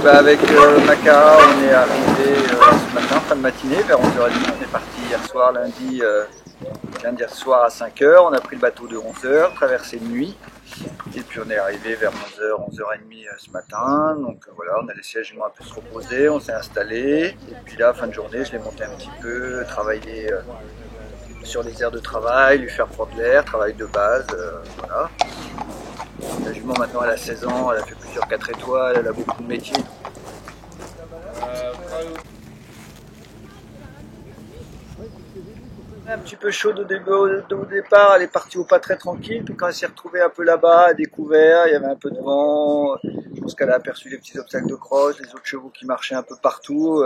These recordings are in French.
Avec Maca, on est arrivé ce matin, fin de matinée, vers 11h30. On est parti hier soir, lundi soir à 5h. On a pris le bateau de 11h, traversé de nuit. Et puis on est arrivé vers 11h, 11h30 ce matin. Donc voilà, on a laissé la jument un peu se reposer, on s'est installé. Et puis là, fin de journée, je l'ai monté un petit peu, travaillé sur les aires de travail, lui faire prendre l'air, travail de base, voilà. La jument maintenant elle a 16 ans, elle a fait plusieurs 4 étoiles, elle a beaucoup de métiers. Un petit peu chaude au départ, elle est partie au pas très tranquille, puis quand elle s'est retrouvée un peu là-bas, à découvert, il y avait un peu de vent, je pense qu'elle a aperçu les petits obstacles de crosse, les autres chevaux qui marchaient un peu partout.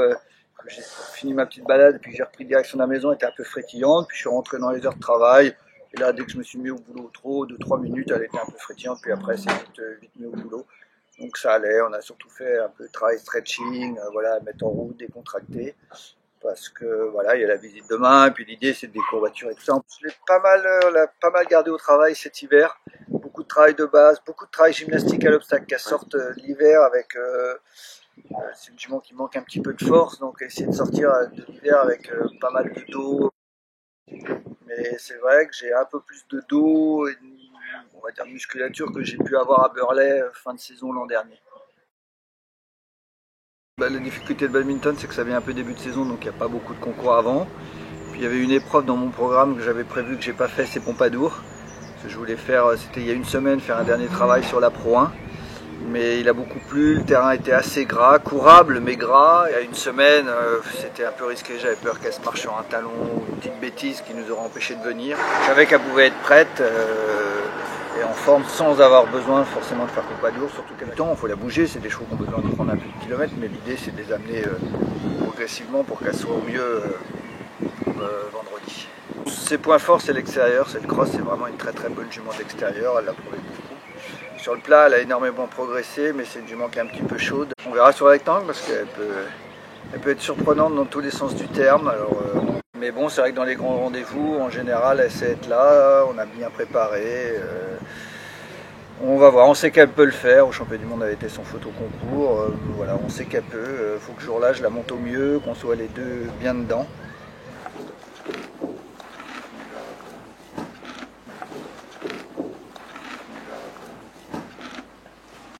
J'ai fini ma petite balade, puis j'ai repris direction de la maison, elle était un peu frétillante, puis je suis rentré dans les heures de travail. Et là, dès que je me suis mis au boulot trop, 2-3 minutes, elle était un peu frétillante, puis après, c'est vite mis au boulot. Donc ça allait, on a surtout fait un peu de travail stretching, voilà, mettre en route, décontracter. Parce que voilà, il y a la visite demain, et puis l'idée c'est de décourbature et tout ça. Je l'ai pas mal gardé au travail cet hiver. Beaucoup de travail de base, beaucoup de travail gymnastique à l'obstacle qu'elle sorte l'hiver avec. C'est une jument qui manque un petit peu de force, donc essayer de sortir de l'hiver avec pas mal de dos. Mais c'est vrai que j'ai un peu plus de dos et on va dire musculature que j'ai pu avoir à Burley fin de saison l'an dernier. La difficulté de badminton, c'est que ça vient un peu début de saison, donc il n'y a pas beaucoup de concours avant. Puis il y avait une épreuve dans mon programme que j'avais prévu que j'ai pas fait, c'est Pompadour. Je voulais faire, c'était il y a une semaine, faire un dernier travail sur la Pro 1. Mais il a beaucoup plu, le terrain était assez gras, courable mais gras. Il y a une semaine, c'était un peu risqué, j'avais peur qu'elle se marche sur un talon ou une petite bêtise qui nous aurait empêché de venir. Je savais qu'elle pouvait être prête et en forme sans avoir besoin forcément de faire Pompadour, surtout qu'à temps, il faut la bouger, c'est des chevaux qu'on a besoin de prendre un peu de kilomètres, mais l'idée c'est de les amener progressivement pour qu'elles soient au mieux vendredi. Ses points forts, c'est l'extérieur, c'est le cross, c'est vraiment une très bonne jument d'extérieur, elle l'a prouvé beaucoup. Sur le plat, elle a énormément progressé, mais c'est une jument qui est un petit peu chaude. On verra sur le rectangle parce qu'elle peut être surprenante dans tous les sens du terme. Alors, mais bon, c'est vrai que dans les grands rendez-vous, en général, elle sait être là, on a bien préparé. On va voir, on sait qu'elle peut le faire. Au championnat du monde, elle était son photo concours. Voilà, on sait qu'elle peut. Il faut que ce jour-là, je la monte au mieux, qu'on soit les deux bien dedans.